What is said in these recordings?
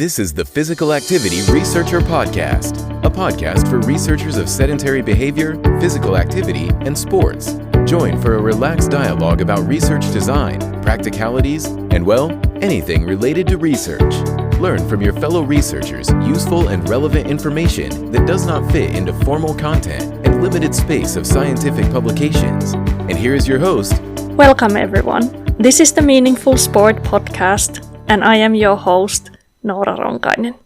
This is the Physical Activity Researcher Podcast, a podcast for researchers of sedentary behavior, physical activity, and sports. Join for a relaxed dialogue about research design, practicalities, and, well, anything related to research. Learn from your fellow researchers useful and relevant information that does not fit into formal content and limited space of scientific publications. And here is your host. Welcome everyone. This is the Meaningful Sport podcast, and I am your host, Noora Ronkainen.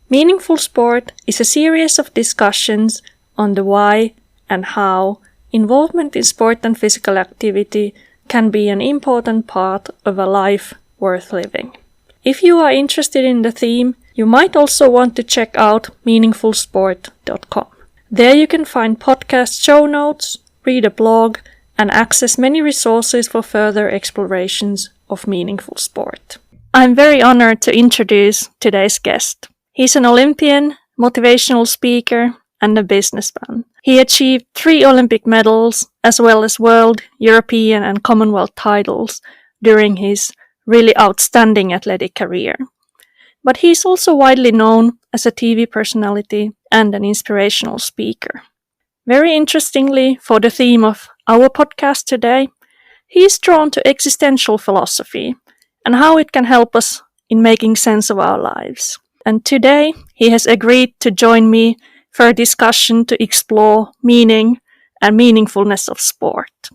Meaningful Sport is a series of discussions on the why and how involvement in sport and physical activity can be an important part of a life worth living. If you are interested in the theme, you might also want to check out meaningfulsport.com. There you can find podcast show notes, read a blog, and access many resources for further explorations of meaningful sport. I'm very honored to introduce today's guest. He's an Olympian, motivational speaker, and a businessman. He achieved 3 Olympic medals, as well as world, European, and Commonwealth titles during his really outstanding athletic career. But he's also widely known as a TV personality and an inspirational speaker. Very interestingly, for the theme of our podcast today, he is drawn to existential philosophy and how it can help us in making sense of our lives. And today, he has agreed to join me for a discussion to explore meaning and meaningfulness of sport.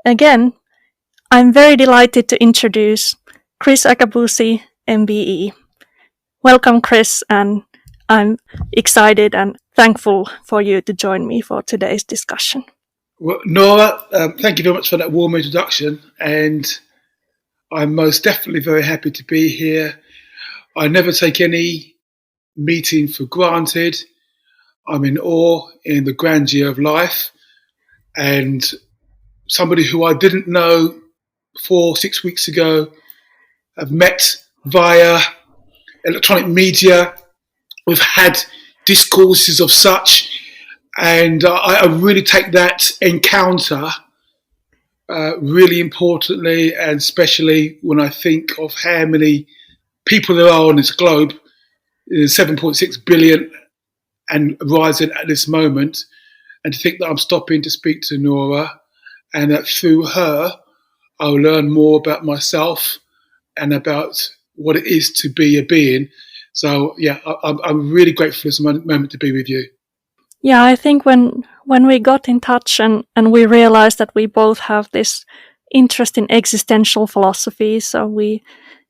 Again, I'm very delighted to introduce Kriss Akabusi MBE. Welcome, Kriss, and I'm excited and thankful for you to join me for today's discussion. Well, Noora, thank you very much for that warm introduction, and I'm most definitely very happy to be here. I never take any meeting for granted. I'm in awe in the grandeur of life, and somebody who I didn't know 4-6 weeks ago, I've met via electronic media. We've had discourses of such, and I really take that encounter really importantly, and especially when I think of how many people there are on this globe, 7.6 billion and rising at this moment, and to think that I'm stopping to speak to Noora, and that through her I'll learn more about myself and about what it is to be a being. So yeah, I'm really grateful for this moment to be with you. Yeah, I think when we got in touch and we realized that we both have this interest in existential philosophy, so we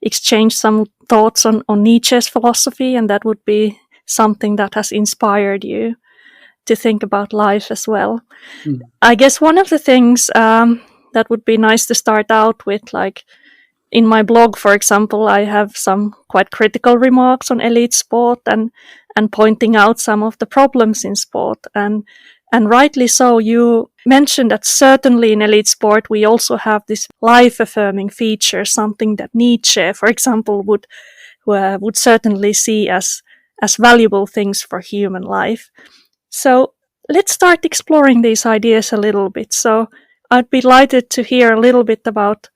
exchanged some thoughts on Nietzsche's philosophy, and that would be something that has inspired you to think about life as well. I guess one of the things that would be nice to start out with, like in my blog, for example, I have some quite critical remarks on elite sport and pointing out some of the problems in sport. And rightly so, you mentioned that certainly in elite sport, we also have this life-affirming feature, something that Nietzsche, for example, would certainly see as valuable things for human life. So let's start exploring these ideas a little bit. So I'd be delighted to hear a little bit about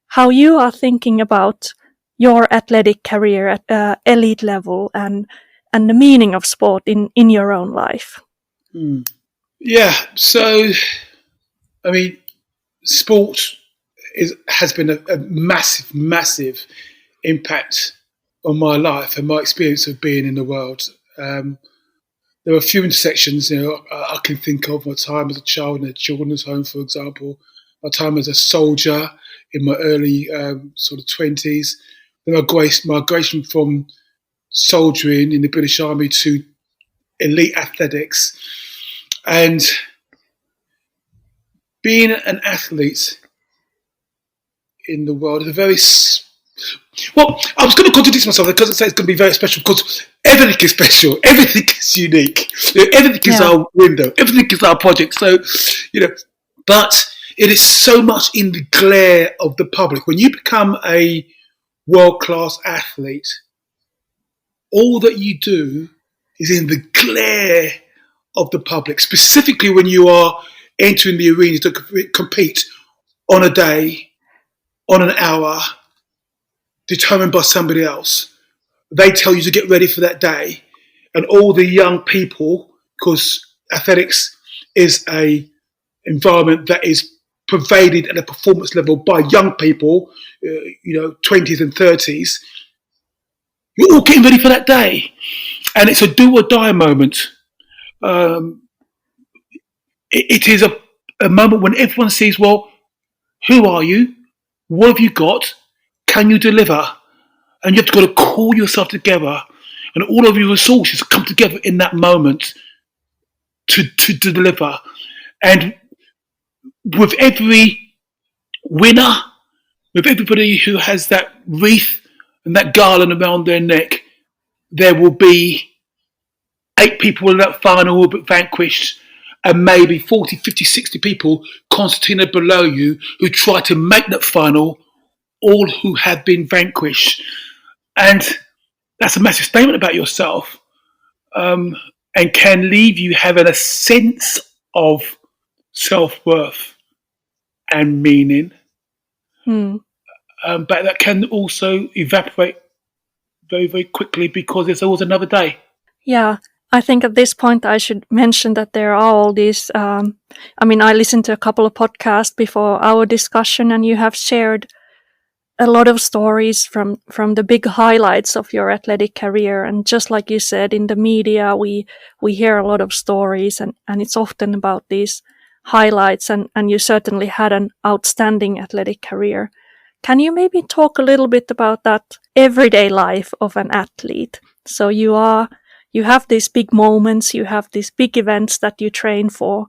how you are thinking about your athletic career at elite level and the meaning of sport in your own life. Yeah, so, I mean, sport has been a massive, massive impact on my life and my experience of being in the world. There are a few intersections, I can think of. My time as a child in a children's home, for example, my time as a soldier in my early sort of 20s, the migration from soldiering in the British Army to elite athletics, and being an athlete in the world is a very well, I was going to contradict myself because I say it's going to be very special, because everything is special, everything is unique, everything is our window, everything is our project. So, but it is so much in the glare of the public. When you become a world-class athlete, all that you do is in the glare of the public, specifically when you are entering the arena to compete on a day, on an hour, determined by somebody else. they tell you to get ready for that day. And all the young people, because athletics is a environment that is pervaded at a performance level by young people, 20s and 30s, you're all getting ready for that day. And it's a do or die moment. It is a moment when everyone sees, well, who are you? What have you got? Can you deliver? And you have to got to call yourself together, and all of your resources come together in that moment to deliver. And with every winner, with everybody who has that wreath and that garland around their neck, there will be 8 people in that final who will be vanquished, and maybe 40, 50, 60 people concertina below you who try to make that final, all who have been vanquished. And that's a massive statement about yourself, and can leave you having a sense of self-worth and meaning. But that can also evaporate very, very quickly because there's always another day. Yeah, I think at this point I should mention that there are all these, I listened to a couple of podcasts before our discussion, and you have shared a lot of stories from the big highlights of your athletic career. And just like you said, in the media, we hear a lot of stories, and it's often about these highlights, and you certainly had an outstanding athletic career. Can you maybe talk a little bit about that everyday life of an athlete? So you have these big moments, you have these big events that you train for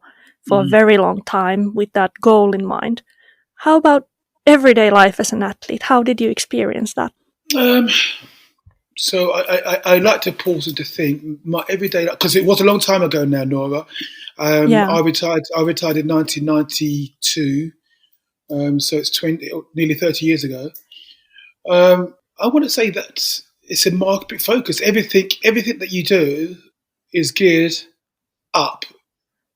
a very long time with that goal in mind. How about everyday life as an athlete? How did you experience that? So I like to pause and to think my everyday life, because it was a long time ago now, Nora. I retired in 1992, so it's nearly 30 years ago. I want to say that it's a market focus. Everything that you do is geared up,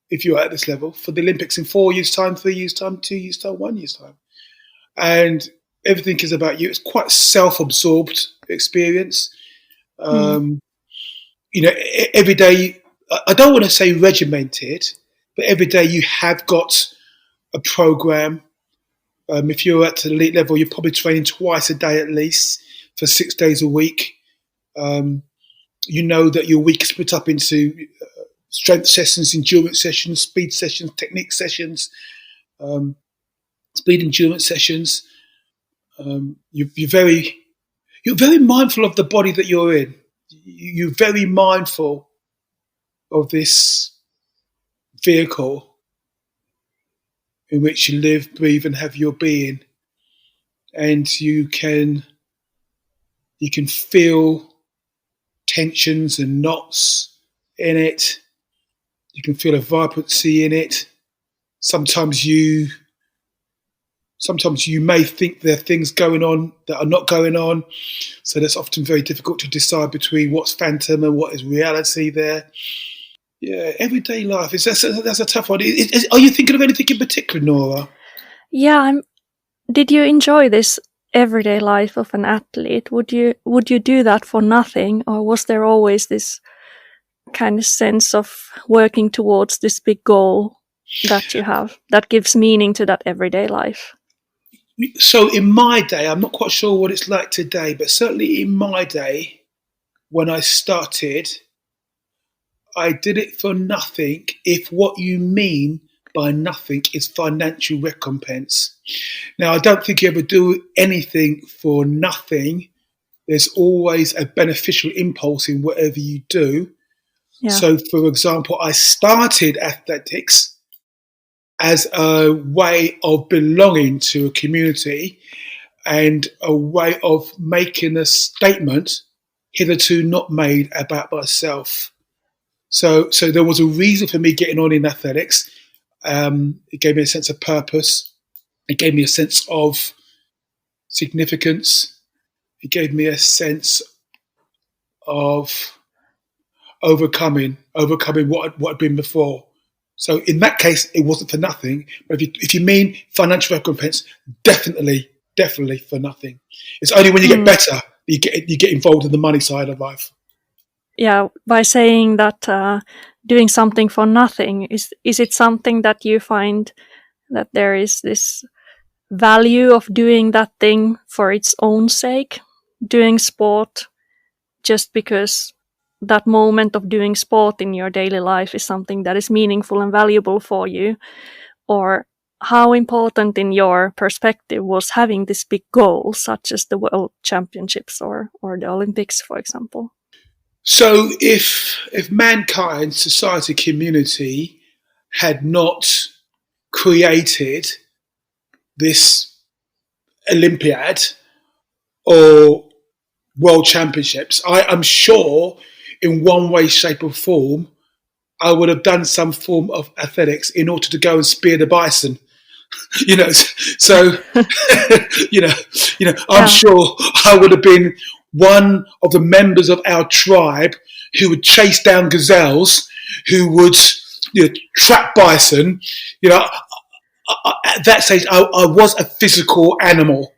if you're at this level, for the Olympics in 4 years' time, 3 years' time, 2 years' time, 1 year's time. And everything is about you. It's quite self-absorbed experience. Every day, I don't want to say regimented, but every day you have got a program. If you're at the elite level, you're probably training twice a day at least for 6 days a week. You know that your week is split up into strength sessions, endurance sessions, speed sessions, technique sessions, speed endurance sessions. You're very mindful of the body that you're in. You're very mindful of this vehicle in which you live, breathe, and have your being, and you can feel tensions and knots in it. You can feel a vibrancy in it. Sometimes you may think there are things going on that are not going on. So that's often very difficult to decide between what's phantom and what is reality there. Yeah, everyday life, that's a tough one. Are you thinking of anything in particular, Nora? Yeah, did you enjoy this everyday life of an athlete? Would you do that for nothing, or was there always this kind of sense of working towards this big goal that you have that gives meaning to that everyday life? So in my day, I'm not quite sure what it's like today, but certainly in my day, when I started, I did it for nothing, if what you mean by nothing is financial recompense. Now, I don't think you ever do anything for nothing. There's always a beneficial impulse in whatever you do. Yeah. So, for example, I started athletics as a way of belonging to a community and a way of making a statement hitherto not made about myself. So there was a reason for me getting on in athletics. It gave me a sense of purpose. It gave me a sense of significance. It gave me a sense of overcoming what had been before. So in that case, it wasn't for nothing. But if you mean financial recompense, definitely for nothing. It's only when you get better you get involved in the money side of life. Yeah, by saying that doing something for nothing, is it something that you find that there is this value of doing that thing for its own sake, doing sport just because that moment of doing sport in your daily life is something that is meaningful and valuable for you? Or how important in your perspective was having this big goal, such as the World Championships or the Olympics, for example? So if mankind, society, community had not created this Olympiad or World Championships, I am sure in one way, shape or form, I would have done some form of athletics in order to go and spear the bison. So I'm sure I would have been one of the members of our tribe who would chase down gazelles, who would trap bison. At that stage, I was a physical animal.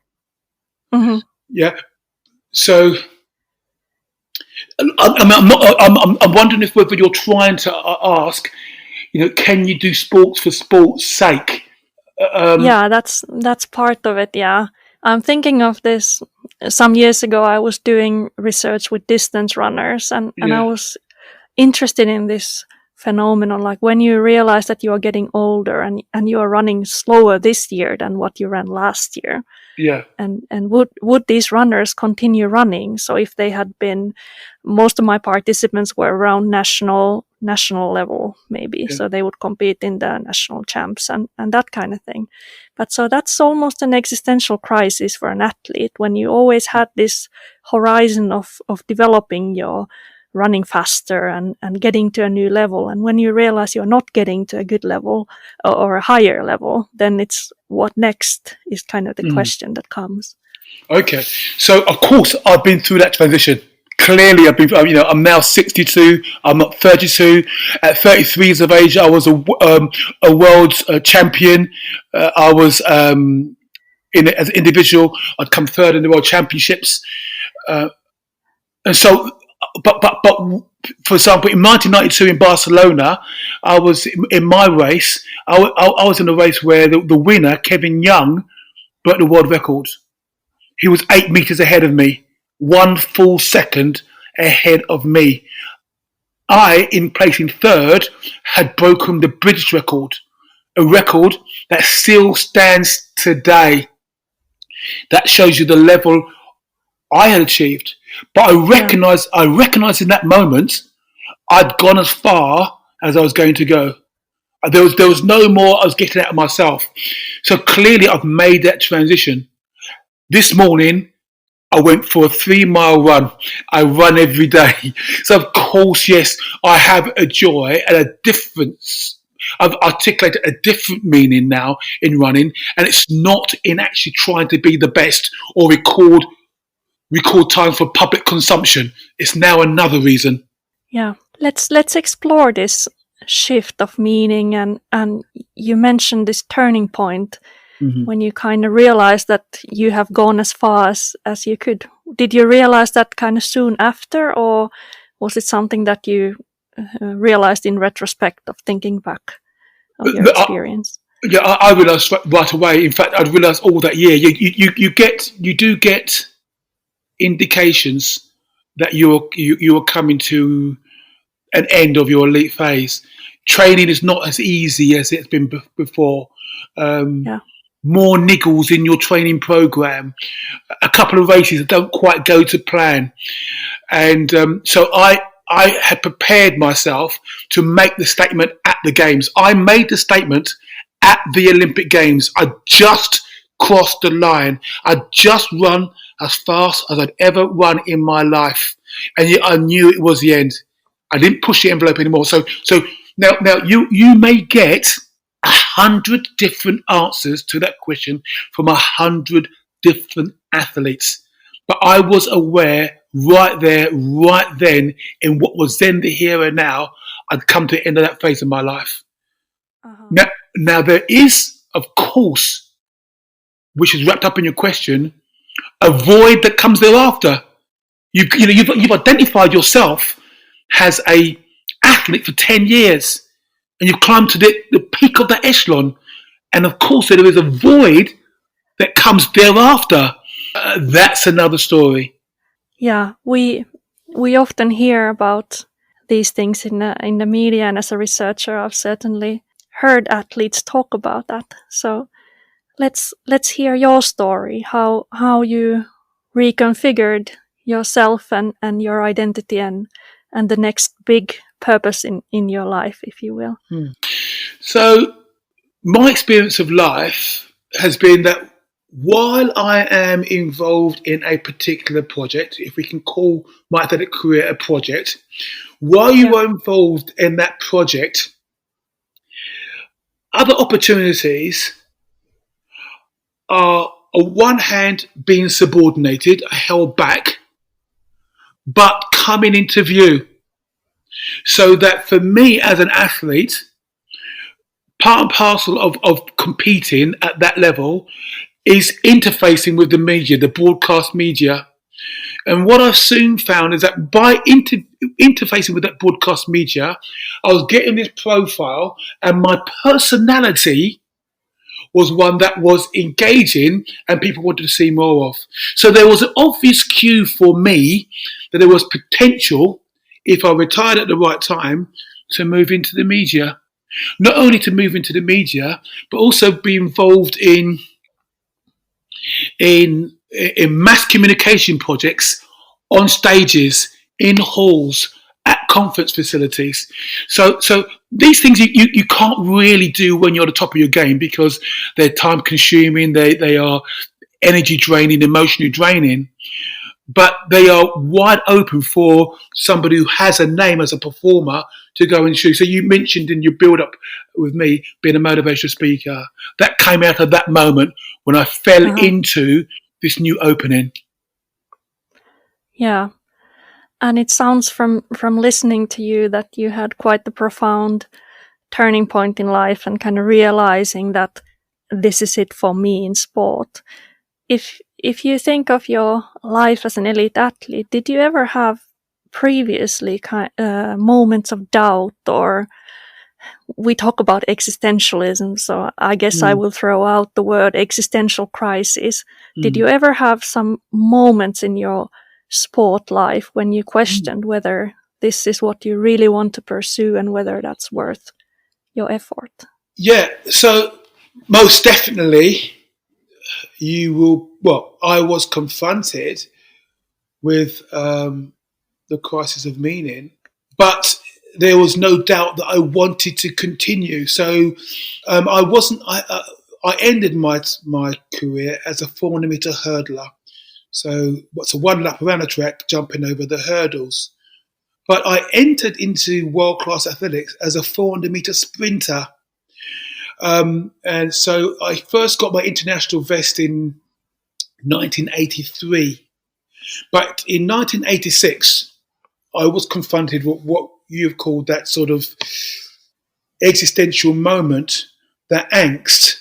Mm-hmm. Yeah. So I'm wondering if whether you're trying to ask, can you do sports for sport's sake? Yeah, that's part of it. Yeah, I'm thinking of this. Some years ago, I was doing research with distance runners, and I was interested in this phenomenon, like when you realize that you are getting older and you are running slower this year than what you ran last year. Yeah. And would these runners continue running? So if they had been, most of my participants were around national level, maybe. Yeah. So they would compete in the national champs and that kind of thing. But so that's almost an existential crisis for an athlete, when you always had this horizon of developing your running faster and getting to a new level. And when you realize you're not getting to a good level or a higher level, then it's what next is kind of the question that comes. Okay. So, of course, I've been through that transition. Clearly, I'm now 62. I'm not 32. At 33 years of age, I was a world champion. I was, as an individual, I'd come third in the World Championships. And so, but for example, in 1992 in Barcelona, I was in my race. I was in a race where the winner, Kevin Young, broke the world record. He was 8 meters ahead of me, 1 full second ahead of me. I, in placing third, had broken the British record, a record that still stands today. That shows you the level I had achieved. But I recognized in that moment I'd gone as far as I was going to go. There was no more I was getting out of myself. So clearly I've made that transition. This morning I went for a 3-mile run. I run every day. So of course, yes, I have a joy and a difference. I've articulated a different meaning now in running, and it's not in actually trying to be the best or record time for public consumption. It's now another reason. Yeah, let's explore this shift of meaning, and you mentioned this turning point when you kind of realized that you have gone as far as you could. Did you realize that kind of soon after, or was it something that you realized in retrospect of thinking back of your experience? I realized right away. In fact, I'd realized all that year. You do get indications that you are coming to an end of your elite phase. Training is not as easy as it's been before. More niggles in your training program, a couple of races that don't quite go to plan. And so I had prepared myself to make the statement at the Games. I made the statement at the Olympic Games. I just crossed the line. I'd just run as fast as I'd ever run in my life. And yet I knew it was the end. I didn't push the envelope anymore. So now you may get 100 different answers to that question from 100 different athletes. But I was aware right there, right then, in what was then the here and now, I'd come to the end of that phase of my life. Now there is, of course, which is wrapped up in your question, a void that comes thereafter. You've identified yourself as a athlete for 10 years, and you've climbed to the peak of the echelon. And of course, there is a void that comes thereafter. That's another story. Yeah, we often hear about these things in the media, and as a researcher, I've certainly heard athletes talk about that. So let's hear your story, how you reconfigured yourself and your identity and the next big purpose in your life, if you will. So my experience of life has been that while I am involved in a particular project, if we can call my athletic career a project, while you are involved in that project, other opportunities are, on one hand, being subordinated, held back, but coming into view. So that for me as an athlete, part and parcel of competing at that level is interfacing with the media, the broadcast media. And what I've soon found is that by interfacing with that broadcast media, I was getting this profile, and my personality was one that was engaging and people wanted to see more of. So there was an obvious cue for me that there was potential, if I retired at the right time, to move into the media. Not only to move into the media, but also be involved in mass communication projects, on stages, in halls, at conference facilities. So these things you can't really do when you're at the top of your game, because they're time consuming, they are energy draining, emotionally draining, but they are wide open for somebody who has a name as a performer to go and shoot. So you mentioned in your build up with me being a motivational speaker. That came out of that moment when I fell into this new opening. Yeah. And it sounds from listening to you that you had quite the profound turning point in life and kind of realizing that this is it for me in sport. If you think of your life as an elite athlete, did you ever have previously moments of doubt, or we talk about existentialism, so I guess I will throw out the word existential crisis. Did you ever have some moments in your sport life when you questioned whether this is what you really want to pursue and whether that's worth your effort? Yeah, so most definitely I was confronted with the crisis of meaning, but there was no doubt that I wanted to continue. So I ended my career as a 400-meter hurdler. So what's a one lap around a track, jumping over the hurdles. But I entered into world-class athletics as a 400-meter sprinter. And so I first got my international vest in 1983. But in 1986, I was confronted with what you've called that sort of existential moment, that angst,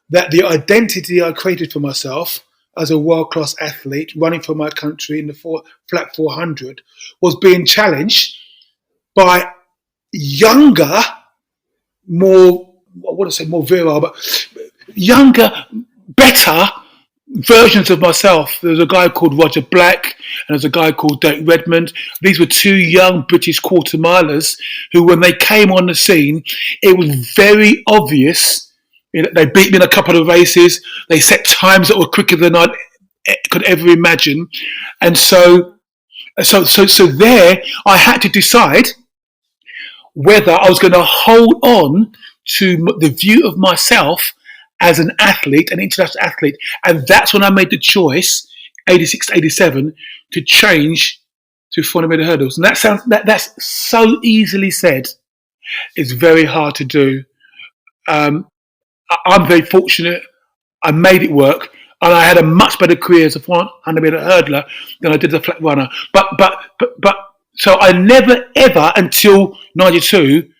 that the identity I created for myself as a world-class athlete running for my country in the flat 400 was being challenged by younger, more virile, but younger, better versions of myself. There's a guy called Roger Black and there's a guy called Dirk Redmond. These were two young British quarter milers who, when they came on the scene, it was very obvious. They beat me in a couple of races. They set times that were quicker than I could ever imagine. And so there I had to decide whether I was going to hold on to the view of myself as an athlete, an international athlete. And that's when I made the choice, 86 to 87, to change to 400-meter hurdles. And that's so easily said. It's very hard to do. I'm very fortunate. I made it work, and I had a much better career as a 400-meter hurdler than I did as a flat runner. But so I never ever until 92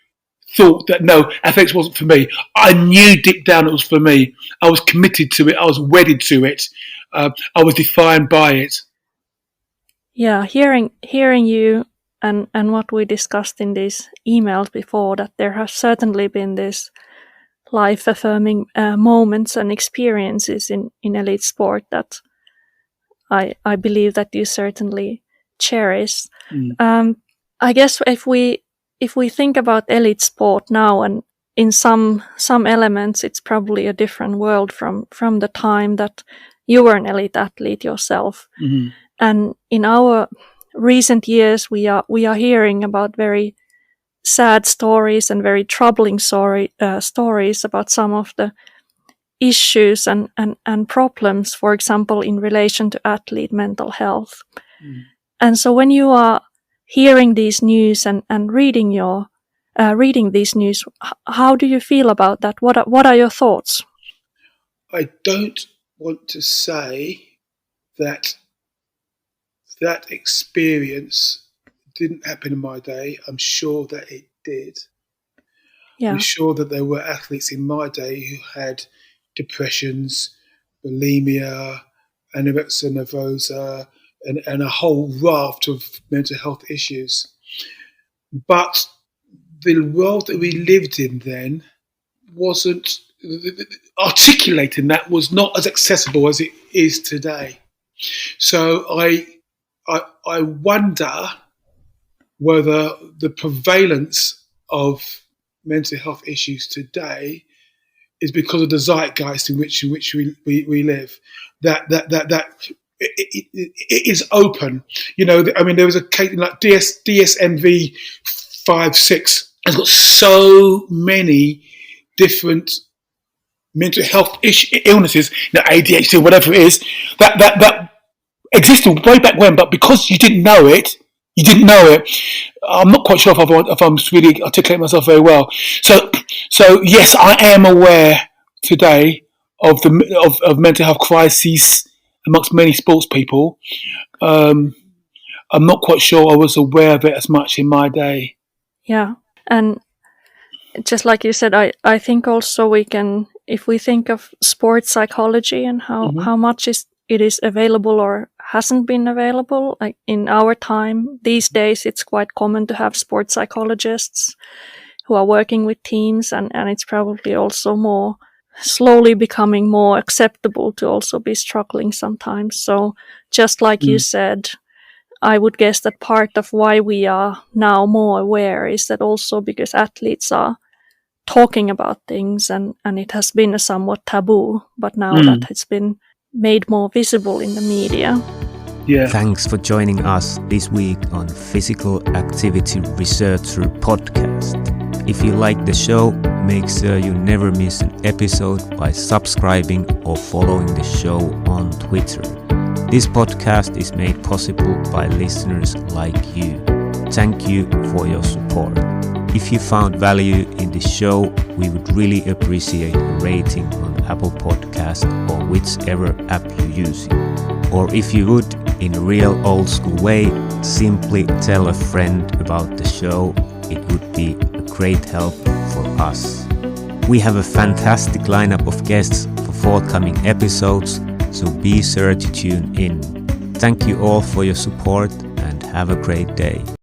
thought that no, athletics wasn't for me. I knew deep down it was for me. I was committed to it. I was wedded to it. I was defined by it. Yeah, hearing you and what we discussed in these emails before, that there has certainly been this life-affirming moments and experiences in elite sport that I believe that you certainly cherish. I guess if we think about elite sport now, and in some elements, it's probably a different world from the time that you were an elite athlete yourself. Mm-hmm. And in our recent years, we are hearing about very sad stories and very troubling stories about some of the issues and problems, for example, in relation to athlete mental health. And so when you are hearing these news and reading these news, how do you feel about that? What are your thoughts? I don't want to say that experience didn't happen in my day. I'm sure that it did. Yeah. I'm sure that there were athletes in my day who had depressions, bulimia, anorexia nervosa, and a whole raft of mental health issues. But the world that we lived in then wasn't, articulating that was not as accessible as it is today. So I wonder whether the prevalence of mental health issues today is because of the zeitgeist in which we live. That it is open. You know, I mean, there was a case like DSMV 5-6 has got so many different mental health illnesses, ADHD, whatever it is, that existed way back when, but because you didn't know it. I'm not quite sure if I'm really articulating myself very well. So yes, I am aware today of mental health crises amongst many sports people. I'm not quite sure I was aware of it as much in my day. Yeah, and just like you said, I think also we can, if we think of sports psychology and how much it is available or hasn't been available, like in our time, these days it's quite common to have sports psychologists who are working with teams, and it's probably also more slowly becoming more acceptable to also be struggling sometimes. So just like you said, I would guess that part of why we are now more aware is that also because athletes are talking about things, and it has been a somewhat taboo, but now that it's been made more visible in the media. Yeah. Thanks for joining us this week on Physical Activity Researcher Podcast. If you like the show, make sure you never miss an episode by subscribing or following the show on Twitter. This podcast is made possible by listeners like you. Thank you for your support. If you found value in the show, we would really appreciate a rating on Apple Podcast or whichever app you're using. Or if you would, in a real old school way, simply tell a friend about the show. It would be a great help for us. We have a fantastic lineup of guests for forthcoming episodes, so be sure to tune in. Thank you all for your support and have a great day.